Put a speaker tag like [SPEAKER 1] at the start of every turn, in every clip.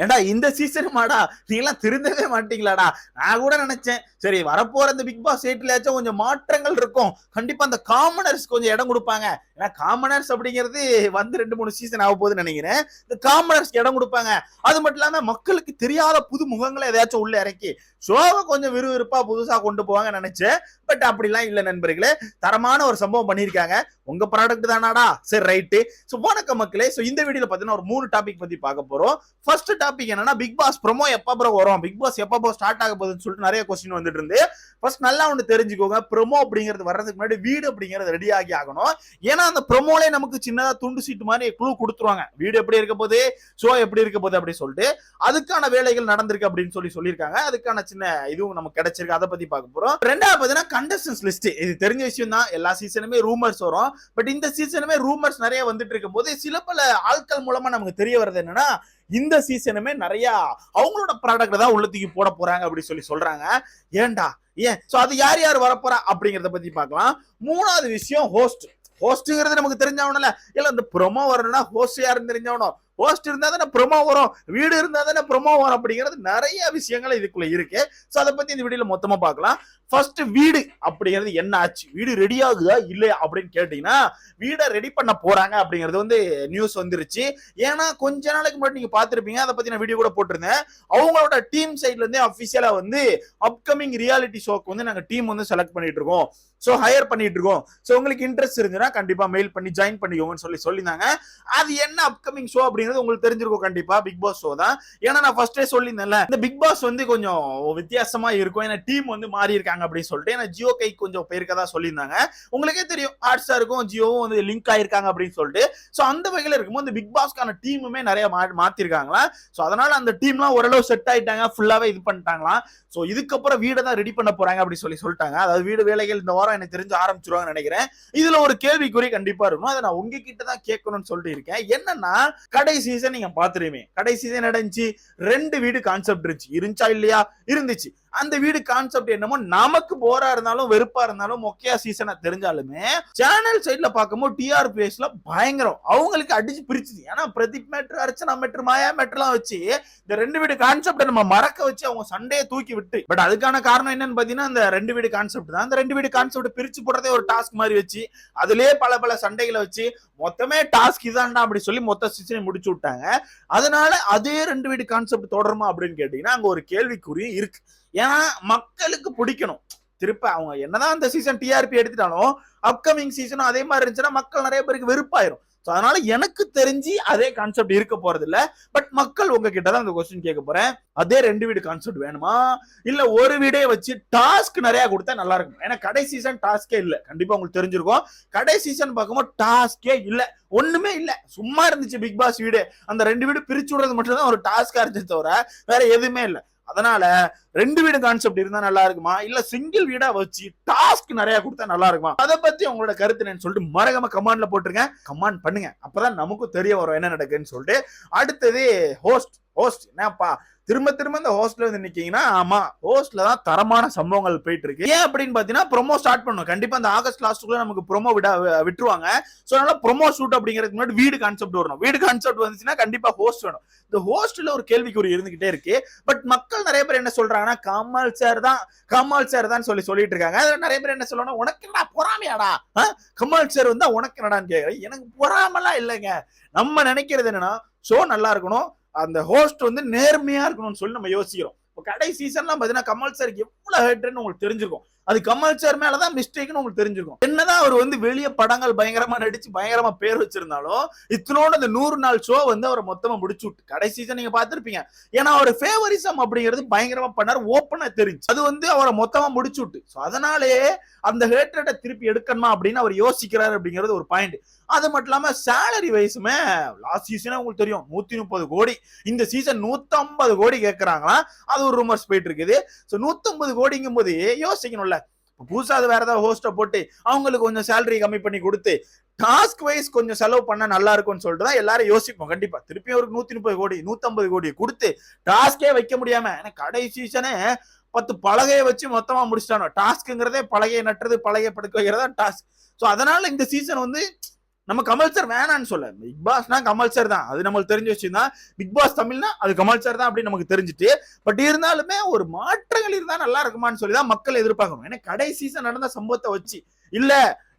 [SPEAKER 1] ஏண்டா இந்த சீசன் மாடா நீ எல்லாம் திருந்தவே மாட்டீங்களாடா. நான் கூட நினைச்சேன் சரி வரப்போற இந்த பிக் பாஸ் 8லயாச்சும் கொஞ்சம் மாற்றங்கள் இருக்கும், கண்டிப்பா அந்த காமனர்ஸ் கொஞ்சம் இடம் கொடுப்பாங்க. ஏன்னா காமனர்ஸ் அப்படிங்கிறது வந்து 2-3 சீசன் ஆக போகுதுன்னு நினைக்கிறேன். இந்த காமனர்ஸ்க்கு இடம் கொடுப்பாங்க. அது மட்டும் இல்லாம மக்களுக்கு தெரியாத புது முகங்களை ஏதாச்சும் உள்ள இறக்கி ஷோவை கொஞ்சம் விறுவிறுப்பா புதுசா கொண்டு போவாங்க நினைச்சேன். பட் அப்படிலாம் இல்ல நண்பர்களே, தரமான ஒரு சம்பவம் பண்ணிருக்காங்க. உங்க ப்ராடக்ட் தானாடா, சரி ரைட்டு. சோ வணக்கம் மக்களே. சோ இந்த வீடியோல பாத்தீங்கன்னா ஒரு 3 டாபிக் பத்தி பார்க்க போறோம். ஃபர்ஸ்ட் டாபிக் என்னன்னா, பிக் பாஸ் ப்ரோமோ எப்ப ப்ரோ வரும், பிக் பாஸ் எப்ப ப்ரோ ஸ்டார்ட் ஆக போகுதுன்னு சொல்லிட்டு நிறைய கொஸ்டின் வந்துட்டு இருந்து. ஃபர்ஸ்ட் நல்லா ஒன்று தெரிஞ்சுக்கோங்க, ப்ரோமோ அப்படிங்கிறது வர்றதுக்கு முன்னாடி வீடு அப்படிங்கிறது ரெடி ஆகி ஆகணும். ஏன்னா அந்த ப்ரோமோலே நமக்கு சின்னதா துண்டு சீட்டு மாதிரி க்ளூ கொடுத்துருவாங்க, வீடு எப்படி இருக்க போகுது, ஷோ எப்படி இருக்க போகுது அப்படின்னு சொல்லிட்டு. அதுக்கான வேலைகள் நடந்திருக்கு அப்படின்னு சொல்லியிருக்காங்க. அதுக்கான சின்ன இதுவும் நமக்கு கிடைச்சிருக்கு, அதை பத்தி பார்க்க போறோம். ரெண்டாவது பார்த்தீங்கன்னா கண்டஸ்டன்ஸ் லிஸ்ட். இது தெரிஞ்ச விஷயம் தான், எல்லா சீசனுமே ரூமர்ஸ் வரும். பட் இந்த சீசனுமே ரூமர்ஸ் நிறைய வந்துட்டு இருக்கும் போது சில பல ஆட்கள் மூலமா நமக்கு தெரிய வருது என்னன்னா, இந்த சீசனுமே நிறைய அவங்களோட ப்ராடக்ட் தான் உள்ளத்துக்கு போட போறாங்க அப்படி சொல்றாங்க. ஏன்டா ஏன்? சோ அது யார் யார் வரப்போறா அப்படிங்கறத பத்தி பார்க்கலாம். மூணாவது விஷயம் ஹோஸ்ட். ஹோஸ்ட்ங்கிறது நமக்கு தெரிஞ்சவனல, இல்ல இந்த ப்ரோமோ வரணும்னா ஹோஸ்ட் யாருன்னு தெரிஞ்சவனும். ஹோஸ்ட் இருந்தா தானே ப்ரோமோ வரும், வீடு இருந்தா தானே ப்ரோமோ வரும் அப்படிங்கிறது நிறைய விஷயங்கள் இதுக்குள்ள இருக்கு. சோ அதை பத்தி இந்த வீடியோல மொத்தமா பார்க்கலாம். ஃபர்ஸ்ட் வீடு அப்படிங்கிறது என்ன ஆச்சு, வீடு ரெடி ஆகுதா இல்லையா அப்படின்னு கேட்டீங்கன்னா, வீடை ரெடி பண்ண போறாங்க அப்படிங்கிறது வந்து நியூஸ் வந்துருச்சு. ஏன்னா கொஞ்ச நாளைக்கு முன்னாடி நீங்க பாத்திருப்பீங்க, அதை பத்தி நான் வீடியோ கூட போட்டிருந்தேன். அவங்களோட டீம் சைட்ல இருந்து அபிஷியலா வந்து அப்கமிங் ரியாலிட்டி ஷோக்கு வந்து நாங்க டீம் வந்து செலக்ட் பண்ணிட்டு இருக்கோம், சோ ஹையர் பண்ணிட்டு இருக்கோம், சோ உங்களுக்கு இன்ட்ரெஸ்ட் இருந்துன்னா கண்டிப்பா மெயில் பண்ணி ஜாயின் பண்ணிக்கோங்கன்னு சொல்லியிருந்தாங்க. அது என்ன அப்கமிங் ஷோ அப்படிங்கிறது உங்களுக்கு தெரிஞ்சிருக்கும் கண்டிப்பா, பிக் பாஸ் ஷோ தான். ஏன்னா நான் ஃபர்ஸ்டே சொல்லியிருந்தேன்ல, இந்த பிக் பாஸ் வந்து கொஞ்சம் வித்தியாசமா இருக்கும், ஏன்னா டீம் வந்து மாறி இருக்காங்க அப்படின்னு சொல்லிட்டு. ஏன்னா ஜியோ கை கொஞ்சம் பேருக்கதா சொல்லியிருந்தாங்க. உங்களுக்கே தெரியும் ஹாட் ஸ்டாருக்கும் ஜியோவும் வந்து லிங்க் ஆயிருக்காங்க அப்படின்னு சொல்லிட்டு. சோ அந்த வகையில இருக்கும்போது இந்த பிக் பாஸ்க்கான டீமுமே நிறைய மாத்திருக்காங்களா. சோ அதனால அந்த டீம்லாம் ஓரளவு செட் ஆயிட்டாங்க, ஃபுல்லாவே இது பண்ணிட்டாங்களாம். சோ இதுக்கப்புறம் வீடை தான் ரெடி பண்ண போறாங்க அப்படி சொல்லிட்டாங்க. அதாவது வீடு வேலைகள் இந்த வாரம் எனக்கு தெரிஞ்சு ஆரம்பிச்சிருவாங்கன்னு நினைக்கிறேன். இதுல ஒரு கேள்விக்குறி கண்டிப்பா இருக்கும், அதை நான் உங்ககிட்ட தான் கேட்கணும்னு சொல்லிட்டு இருக்கேன். என்னன்னா, கடைசி சீசன் நீங்க பாத்துருவீங்க, கடைசி சீசன் நடந்துச்சு 2 வீடு கான்செப்ட் இருந்துச்சா இல்லையா? இருந்துச்சு. அந்த வீடு கான்செப்ட் என்னமோ நமக்கு போரா இருந்தாலும் வெறுப்பா இருந்தாலும் மொக்கையா சீசனா தெரிஞ்சாலுமே சேனல் சைட்ல பார்க்கும்போது டிஆர்பிஎஸ்ல பயங்கரம், அவங்களுக்கு அடிச்சு பிரிச்சுது. ஏன்னா பிரதீப் மேட்ரு, அர்ச்சனா மேட்ரு, மாயா மேட்ருலாம் வச்சு இந்த 2 வீடு கான்செப்ட் நம்ம மறக்க வச்சு அவங்க சண்டையை தூக்கி விட்டு. பட் அதுக்கான காரணம் என்னன்னு பாத்தீங்கன்னா, அந்த 2 வீடு கான்செப்ட் தான். அந்த 2 வீடு கான்செப்ட் பிரிச்சு போடுறதே ஒரு டாஸ்க் மாதிரி வச்சு, அதுலயே பல சண்டைகளை வச்சு மொத்தமே டாஸ்க் இதான்டா அப்படி சொல்லி மொத்த சீசனை முடிச்சு விட்டாங்க. அதனால அதே 2 வீடு கான்செப்ட் தொடருமா அப்படின்னு கேட்டீங்கன்னா அங்க ஒரு கேள்விக்குறி இருக்கு. ஏன்னா மக்களுக்கு பிடிக்கணும். திருப்ப அவங்க என்னதான் அந்த சீசன் டிஆர்பி எடுத்துட்டாலும் அப்கமிங் சீசனும் அதே மாதிரி இருந்துச்சுன்னா மக்கள் நிறைய பேருக்கு வெறுப்பாயிரும். அதனால எனக்கு தெரிஞ்சு அதே கான்செப்ட் இருக்க போறது இல்ல. பட் மக்கள் உங்ககிட்ட தான் அந்த கொஸ்டின் கேட்க போறேன், அதே 2 வீடு கான்செப்ட் வேணுமா இல்ல ஒரு வீடே வச்சு டாஸ்க் நிறைய கொடுத்தா நல்லா இருக்கும். ஏன்னா கடைசி சீசன் டாஸ்கே இல்ல, கண்டிப்பா உங்களுக்கு தெரிஞ்சிருக்கும். கடைசி சீசன் பார்க்கும்போது டாஸ்கே இல்ல, ஒண்ணுமே இல்ல, சும்மா இருந்துச்சு பிக் பாஸ் வீடு. அந்த 2 வீடு பிரிச்சு விடுறது மட்டும் தான் ஒரு டாஸ்கா இருந்துச்சு தவிர வேற எதுவுமே இல்ல. அதனால 2 வீடு கான்செப்ட் இருந்தா நல்லா இருக்குமா இல்ல சிங்கிள் வீடா வச்சு டாஸ்க் நிறைய கொடுத்தா நல்லா இருக்குமா, அதை பத்தி உங்களோட கருத்து என்னன்னு சொல்லிட்டு மறக்காம கமெண்ட்ல போட்டுருங்க, கமெண்ட் பண்ணுங்க. அப்பதான் நமக்கும் தெரிய வரும் என்ன நடக்குன்னு சொல்லிட்டு. அடுத்தது ஹோஸ்ட் என்னப்பா திரும்ப இந்த ஹோஸ்ட்ல வந்து நிக்கீங்கன்னா, ஆமா ஹோஸ்ட்ல தான் தரமான சம்பவங்கள் போயிட்டு இருக்கு. ஏன் அப்படின்னு பாத்தீங்கன்னா ப்ரோமோ ஸ்டார்ட் பண்ணும், கண்டிப்பா இந்த ஆகஸ்ட் லாஸ்ட்டுக்குள்ள நமக்கு ப்ரோமோ விட்டுருவாங்க. சோ அதனால ப்ரோமோ ஷூட் அப்படிங்கிறதுக்கு முன்னாடி வீடு கான்செப்ட் வரணும். வீடு கான்செப்ட் வந்துச்சுன்னா கண்டிப்பா ஹோஸ்ட் வேணும். இந்த ஹோஸ்ட்ல ஒரு கேள்விக்குறி இருந்துகிட்டே இருக்கு. பட் மக்கள் நிறைய பேர் என்ன சொல்றாங்கன்னா, கமல் சார் தான் சொல்லிட்டு இருக்காங்க. நிறைய பேர் என்ன சொல்றாங்க, உனக்கு என்னடா பொறாமையாடா, கமல் சார் வந்தா உனக்கு என்னடான்னு கேக்குறேன். எனக்கு பொறாமலாம் இல்லைங்க. நம்ம நினைக்கிறது என்னன்னா, ஷோ நல்லா இருக்கணும், அந்த ஹோஸ்ட் வந்து நேர்மையா இருக்கணும்னு சொல்லி நம்ம யோசிக்கிறோம். கடைசி சீசன்லாம் பாத்தீங்கன்னா கமல் சாருக்கு எவ்வளவு ஹேட்னு உங்களுக்கு தெரிஞ்சிருக்கும். அது கமல் சார் மேலதான் மிஸ்டேக்னு உங்களுக்கு தெரிஞ்சிருக்கும். என்னதான் அவர் வந்து வெளியே படங்கள் பயங்கரமா நடிச்சு பயங்கரமா பேர் வச்சிருந்தாலும் இத்தனோட அந்த 100 நாள் ஷோ வந்து அவரை மொத்தமா முடிச்சு விட்டு கடைசி சீசன் நீங்க பாத்திருப்பீங்க. ஏன்னா அவர் ஃபேவரிசம் அப்படிங்கிறது பயங்கரமா பண்ணாரு, ஓப்பனா தெரிஞ்சு அது வந்து அவரை மொத்தமா முடிச்சு விட்டு. அதனாலே அந்த ஹேட்ரட்டை திருப்பி எடுக்கணுமா அப்படின்னு அவர் யோசிக்கிறாரு அப்படிங்கிறது ஒரு பாயிண்ட். அது மட்டும் இல்லாம சேலரி வைஸுமே லாஸ்ட் சீசனே உங்களுக்கு தெரியும் 130 கோடி, இந்த சீசன் 150 கோடி கேட்கறாங்களா, அது ஒரு ரூமர்ஸ் போயிட்டு இருக்குது. 150 கோடிங்கும் போது யோசிக்கணும்ல, புதுசா அது வேற ஏதாவது ஹோஸ்ட போட்டு அவங்களுக்கு கொஞ்சம் சேலரி கம்மி பண்ணி கொடுத்து டாஸ்க் வைஸ் கொஞ்சம் செலவு பண்ணா நல்லா இருக்கும்னு சொல்லிட்டு தான் எல்லாரும் யோசிப்போம். கண்டிப்பா திருப்பி ஒரு 130 கோடி 150 கோடி கொடுத்து டாஸ்கே வைக்க முடியாம, கடைசி சீசனே 10 பலகையை வச்சு மொத்தமா முடிச்சிட்டானோ. டாஸ்க்ங்கிறதே பலகையை நட்டுறது, பலகையை படுக்க வைக்கிறதா டாஸ்க். சோ அதனால இந்த சீசன் வந்து நம்ம கமல் சார் வேணான்னு சொல்ல, பிக் பாஸ்னா கமல் சார் தான், அது நம்மளுக்கு தெரிஞ்ச விஷயம் தான். பிக் பாஸ் தமிழ்னா அது கமல் சார் தான் அப்படின்னு நமக்கு தெரிஞ்சுட்டு, பட் இருந்தாலுமே ஒரு மாற்றங்கள் இருந்தா நல்லா இருக்குமான்னு சொல்லி தான் மக்கள் எதிர்பார்க்கணும். ஏன்னா கடைசி சீசன் நடந்த சம்பவத்தை வச்சு இல்ல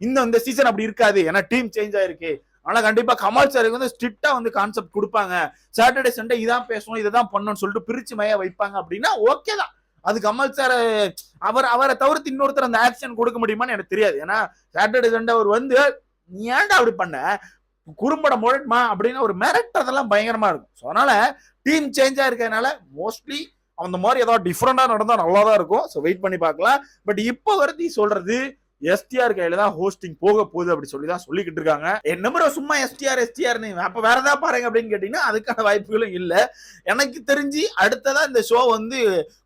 [SPEAKER 1] இந்த சீசன் அப்படி இருக்காது, ஏன்னா டீம் சேஞ்ச் ஆயிருக்கு, ஆனா கண்டிப்பா கமல் சாருக்கு வந்து ஸ்ட்ரிக்டா வந்து கான்செப்ட் கொடுப்பாங்க, சாட்டர்டே சண்டே இதான் பேசணும் இதான் பண்ணணும்னு சொல்லிட்டு பிரிச்சு மையா வைப்பாங்க அப்படின்னா ஓகே தான். அது கமல் சார் அவரை தவிர்த்து இன்னொருத்தர் அந்த ஆக்ஷன் கொடுக்க முடியுமான்னு எனக்கு தெரியாது. ஏன்னா சாட்டர்டே சண்டே அவர் வந்து நீ ஏன்டா அப்படி பண்ண, குறும்படம் முழட்டுமா அப்படின்னு ஒரு மிரட்டதெல்லாம் பயங்கரமா இருக்கும். ஸோ அதனால டீம் சேஞ்சா இருக்கிறதுனால மோஸ்ட்லி அந்த மாதிரி ஏதாவது டிஃப்ரெண்டா நடந்தா நல்லா தான் இருக்கும். ஸோ வெயிட் பண்ணி பார்க்கலாம். பட் இப்போ வரதி சொல்றது எஸ்டிஆர் கையில தான் ஹோஸ்டிங் போக போகுது அப்படி சொல்லி தான் சொல்லிக்கிட்டு இருக்காங்க. என்ன ப்ரோ சும்மா எஸ்டிஆர்னு அப்ப வேற ஏதாவது பாருங்க அப்படின்னு கேட்டீங்கன்னா அதுக்கான வாய்ப்புகளும் இல்ல. எனக்கு தெரிஞ்சு அடுத்ததான் இந்த ஷோ வந்து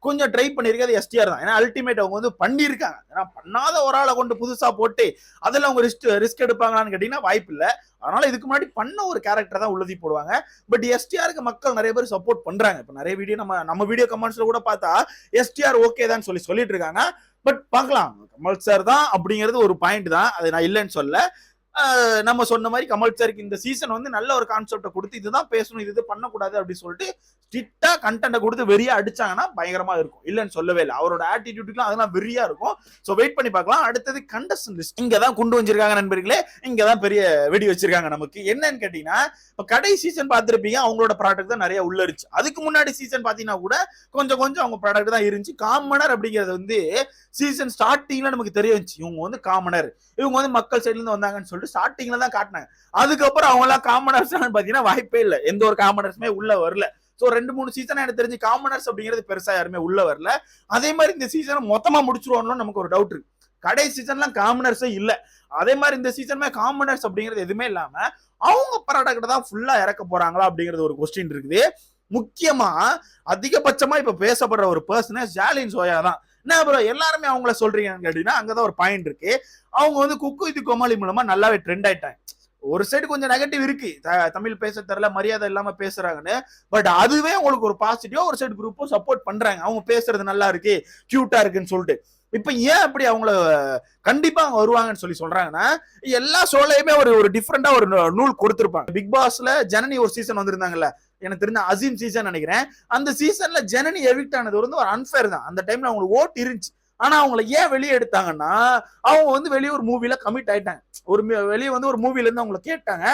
[SPEAKER 1] கொஞ்சம் ட்ரை பண்ணிருக்காது எஸ்டிஆர் தான். ஏன்னா அல்டிமேட் அவங்க வந்து பண்ணிருக்காங்க. ஏன்னா பண்ணாத ஒரு ஆளை கொண்டு புதுசா போட்டு அதுல அவங்க ரிஸ்க் எடுப்பாங்களான்னு கேட்டீங்கன்னா வாய்ப்பு இல்ல. அதனால இதுக்கு முன்னாடி பண்ண ஒரு கேரக்டர் தான் உள்ளதி போடுவாங்க. பட் எஸ்டிஆருக்கு மக்கள் நிறைய பேர் சப்போர்ட் பண்றாங்க. இப்ப நிறைய வீடியோ நம்ம வீடியோ கமெண்ட்ஸ்ல கூட பார்த்தா எஸ்டிஆர் ஓகே தான் சொல்லிட்டு இருக்காங்க. பட் பார்க்கலாம், கமல் சார் தான் அப்படிங்கிறது ஒரு பாயிண்ட் தான், அது நான் இல்லைன்னு சொல்ல. நம்ம சொன்ன மாதிரி கமல் சாருக்கு இந்த சீசன் வந்து நல்ல ஒரு கான்செப்டை கொடுத்து இதுதான் பேசணும் இது பண்ணக்கூடாது அப்படின்னு சொல்லிட்டு ஸ்ட்ரிக்டா கண்டென்ட் கொடுத்து வெறியா அடிச்சாங்கன்னா பயங்கரமா இருக்கும். இல்லைன்னு சொல்லவே இல்லை, அவரோட ஆட்டிடியூட்லாம் அதெல்லாம் வெறியா இருக்கும். ஸோ வெயிட் பண்ணி பார்க்கலாம். அடுத்தது கண்டஸ்டன்ட் லிஸ்ட் இங்கதான் கொண்டு வச்சிருக்காங்க நண்பர்களே. இங்கதான் பெரிய வெடி வச்சிருக்காங்க நமக்கு. என்னன்னு கேட்டீங்கன்னா இப்ப கடைசி சீசன் பார்த்திருப்பீங்க, அவங்களோட ப்ராடக்ட் தான் நிறைய உள்ள இருந்துச்சு. அதுக்கு முன்னாடி சீசன் பாத்தீங்கன்னா கூட கொஞ்சம் அவங்க ப்ராடக்ட் தான் இருந்துச்சு. காமனர் அப்படிங்கிறது வந்து சீசன் ஸ்டார்டிங்ல நமக்கு தெரிய வந்துச்சு, இவங்க வந்து காமனர், இவங்க வந்து மக்கள் சைட்ல இருந்து வந்தாங்கன்னு சொல்லிட்டு ஸ்டார்டிங்ல தான் காட்டினாங்க. அதுக்கப்புறம் அவங்க எல்லாம் காமனர்ஸ் பாத்தீங்கன்னா வாய்ப்பே இல்லை, எந்த ஒரு காமனர்ஸுமே உள்ள வரல. சோ 2-3 சீசன் எனக்கு தெரிஞ்சு காமனர்ஸ் அப்படிங்கிறது பெருசா யாருமே உள்ள வரல. அதே மாதிரி இந்த சீசனை மொத்தமா முடிச்சிருவாங்களோ நமக்கு ஒரு டவுட் இருக்கு. கடைசி சீசன்லாம் காமனர்ஸே இல்ல. அதே மாதிரி இந்த சீசனுமே காமனர்ஸ் அப்படிங்கிறது எதுவுமே இல்லாம அவங்க ப்ராடக்ட் தான் ஃபுல்லா இறக்க போறாங்களா அப்படிங்கிறது ஒரு கொஸ்டின் இருக்குது. முக்கியமா அதிகபட்சமா இப்ப பேசப்படுற ஒரு பர்சன் ஜாலின் சோயா தான். என்ன ப்ரோ எல்லாருமே அவங்கள சொல்றீங்கன்னு கேட்டீங்கன்னா அங்கதான் ஒரு பாயிண்ட் இருக்கு. அவங்க வந்து குக்கு வித் கோமாளி மூலமா நல்லாவே ட்ரெண்ட் ஆயிட்டாங்க. ஒரு சைடு கொஞ்சம் நெகட்டிவ் இருக்கு, தமிழ் பேச தெரியல, மரியாதை இல்லாம பேசுறாங்கன்னு. பட் அதுவே உங்களுக்கு ஒரு பாசிட்டிவா ஒரு சைடு குரூப்பும் சப்போர்ட் பண்றாங்க, அவங்க பேசுறது நல்லா இருக்கு கியூட்டா இருக்குன்னு சொல்லிட்டு. இப்ப ஏன் அப்படி அவங்கள கண்டிப்பா அவங்க வருவாங்கன்னு சொல்றாங்கன்னா எல்லா ஷோலையுமே ஒரு டிஃப்ரெண்டா ஒரு நூல் கொடுத்திருப்பாங்க. பிக் பாஸ்ல ஜனனி ஒரு சீசன் வந்திருந்தாங்கல்ல, எனக்கு தெரிஞ்ச அசீம் சீசன் நினைக்கிறேன். அந்த சீசன்ல ஜனனி எவிக்ட் ஆனது வந்து ஒரு அன்ஃபேர் தான். அந்த டைம்ல அவங்களுக்கு ஓட்டு இருந்துச்சு. ஆனா அவங்கள ஏன் வெளியே எடுத்தாங்கன்னா அவங்க வந்து வெளியே ஒரு மூவில கமிட் ஆயிட்டாங்க. வெளியே வந்து ஒரு மூவில இருந்து அவங்களை கேட்டாங்க,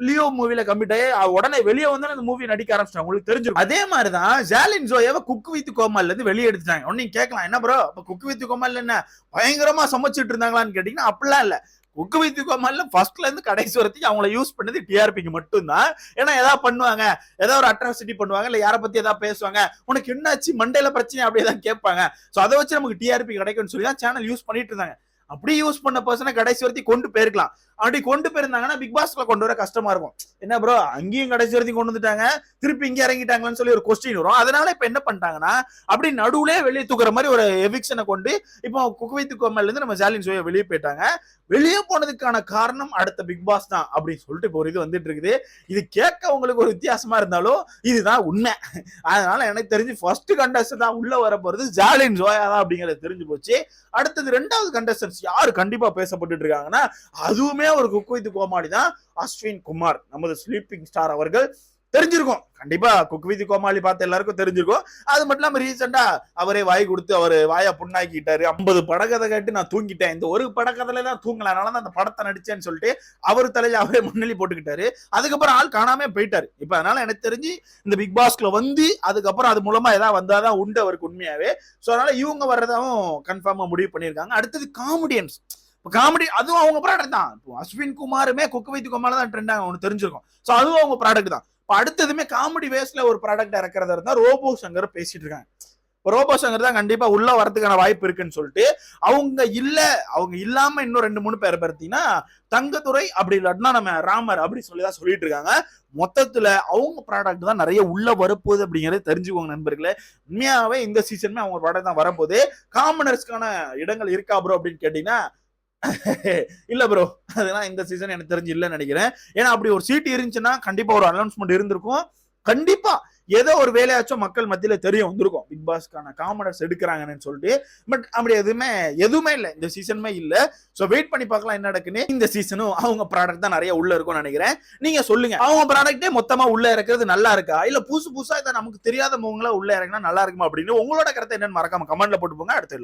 [SPEAKER 1] லியோ மூவில கமிட் ஆகி உடனே வெளியே வந்து அந்த மூவி நடிக்க ஆரம்பிச்சிட்டாங்க. உங்களுக்கு தெரிஞ்சிருக்கும். அதே மாதிரிதான் ஜாலின் ஜோயாவை குக்கு வித் கோமால்ல இருந்து வெளியே எடுத்துட்டாங்க. உடனே கேட்கலாம், என்ன ப்ரோ அப்ப குக்கு வித் கோமால் என்ன பயங்கரமா சமைச்சிட்டு இருந்தாங்களான்னு கேட்டீங்கன்னா அப்படிலாம் இல்ல. குக்கு வித் கோமால்ல ஃபர்ஸ்ட்ல இருந்து கடைசி வரைக்கும் அவங்களை யூஸ் பண்ணது டிஆர்பிக்கு மட்டும் தான். ஏன்னா ஏதாவது பண்ணுவாங்க, ஏதாவது ஒரு அட்ராசிட்டி பண்ணுவாங்க, இல்ல யாரை பத்தி ஏதாவது பேசுவாங்க, உனக்கு என்னாச்சு மண்டையில பிரச்சனை அப்படி ஏதாவது கேட்பாங்க. சோ அதை வச்சு நமக்கு டிஆர்பி கிடைக்கும்னு சொல்லி தான் சேனல் யூஸ் பண்ணிட்டு இருந்தாங்க. அப்படி யூஸ் பண்ண பர்சனை கடைசி வரைக்கும் கொண்டு போயிருக்கலாம். அப்படி கொண்டு போயிருந்தாங்கன்னா பிக் பாஸ்ல கொண்டு வர கஷ்டமா இருக்கும். என்ன ப்ரோ அங்கேயும் கடைசி வரைக்கும் கொண்டு வந்துட்டாங்க, திருப்பி இங்கே இறங்கிட்டாங்கன்னு சொல்லி ஒரு கொஸ்டின் வரும். அதனால இப்ப என்ன பண்ணிட்டாங்கன்னா அப்படி நடுவுலே வெளியே தூக்குற மாதிரி ஒரு எவிக்ஷனை கொண்டு இப்போ குக்கு வித் கோமால்ல இருந்து நம்ம ஜாலின் ஜோயா வெளியே போயிட்டாங்க. வெளியே போனதுக்கான காரணம் அடுத்த பிக் பாஸ் தான் அப்படின்னு சொல்லிட்டு இப்போ ஒரு இது வந்துட்டு இருக்குது. இது கேட்க உங்களுக்கு ஒரு வித்தியாசமா இருந்தாலும் இதுதான் உண்மை. அதனால எனக்கு தெரிஞ்சு ஃபர்ஸ்ட் கண்டஸ்டன்ட் தான் உள்ள வர போறது ஜாலின் ஜோயா தான் அப்படிங்கறது தெரிஞ்சு போச்சு. அடுத்தது 2வது கண்டஸ்டன்ஸ் யாரு கண்டிப்பா பேசப்பட்டு இருக்காங்கன்னா அதுவுமே ஒரு குக்கு வித் கோமாளி தான், அஸ்வின் குமார், நமது ஸ்லீப்பிங் ஸ்டார் அவர்கள். தெரிஞ்சிருக்கும் கண்டிப்பா, குக்கு வித் கோமாளி பார்த்து எல்லாருக்கும் தெரிஞ்சிருக்கும். அது மட்டும் இல்லாம ரீசெண்டா அவரே வாய் கொடுத்து அவரு வாயா புண்ணாக்கிட்டாரு. 50 படக்கதை கேட்டு நான் தூங்கிட்டேன், இந்த ஒரு படக்கதையில தான் தூங்கல, அதனாலதான் அந்த படத்தை நடிச்சேன்னு சொல்லிட்டு அவர் தலையில அவரே முன்னெலி போட்டுக்கிட்டாரு. அதுக்கப்புறம் ஆள் காணாம போயிட்டாரு. இப்ப அதனால எனக்கு தெரிஞ்சு இந்த பிக் பாஸ்ல வந்து அதுக்கப்புறம் அது மூலமா ஏதாவது வந்தாதான் உண்டு அவருக்கு உண்மையாவே. சோ அதனால இவங்க வர்றதாவும் கன்ஃபார்மா முடிவு பண்ணிருக்காங்க. அடுத்தது காமெடியன்ஸ். காமெடி அதுவும் அவங்க ப்ராடக்ட் தான். அஸ்வின் குமாருமே குக்கு வித் கோமால தான் ட்ரெண்ட் ஆகும் தெரிஞ்சிருக்கும். சோ அதுவும் அவங்க ப்ராடக்ட் தான். அடுத்ததுமே காமெடி வேஸ்ல ஒரு ப்ராடக்ட் இறக்குறதா இருந்தா ரோபோ சங்கர் பேசிட்டு இருக்காங்க. ரோபோ சங்கர் தான் கண்டிப்பா உள்ள வரதுக்கான வாய்ப்பு இருக்குன்னு சொல்லிட்டு அவங்க இல்லாம இன்னும் 2-3 பேர் பார்த்தீங்கன்னா தங்கத்துறை அப்படி இல்லாட்டினா நம்ம ராமர் அப்படி சொல்லிதான் சொல்லிட்டு இருக்காங்க. மொத்தத்துல அவங்க ப்ராடக்ட் தான் நிறைய உள்ள வரப்போகுது அப்படிங்கறது தெரிஞ்சுக்கோங்க நண்பர்களே. உண்மையாவே இந்த சீசனுமே அவங்க ப்ராடக்ட் தான் வரப்போகுது. காமனர்ஸ்க்கான இடங்கள் இருக்கா ப்ரோ அப்படின்னு கேட்டீங்கன்னா இல்ல ப்ரோ, அதெல்லாம் இந்த சீசன் எனக்கு தெரிஞ்சு இல்லைன்னு நினைக்கிறேன். ஏன்னா அப்படி ஒரு சீட் இருந்துச்சுன்னா கண்டிப்பா ஒரு அனௌன்ஸ்மெண்ட் இருந்திருக்கும். கண்டிப்பா ஏதோ ஒரு வேலையாச்சும் மக்கள் மத்தியில தெரிய வந்திருக்கும் பிக் பாஸ்க்கான காமனர்ஸ் எடுக்கிறாங்கன்னு சொல்லிட்டு. பட் அப்படி எதுவுமே இல்ல, இந்த சீசனுமே இல்ல. சோ வெயிட் பண்ணி பார்க்கலாம் என்ன நடக்குன்னு. இந்த சீசனும் அவங்க ப்ராடக்ட் தான் நிறைய உள்ள இருக்கும்னு நினைக்கிறேன். நீங்க சொல்லுங்க, அவங்க ப்ராடக்ட்டே மொத்தமா உள்ள இறக்குறது நல்லா இருக்கா, இல்ல புதுசா இதை நமக்கு தெரியாத முகங்களா உள்ள இறங்கினா நல்லா இருக்குமா அப்படின்னு உங்களோட கருத்தை என்னன்னு மறக்காம கமெண்ட்ல போட்டு போங்க. அடுத்த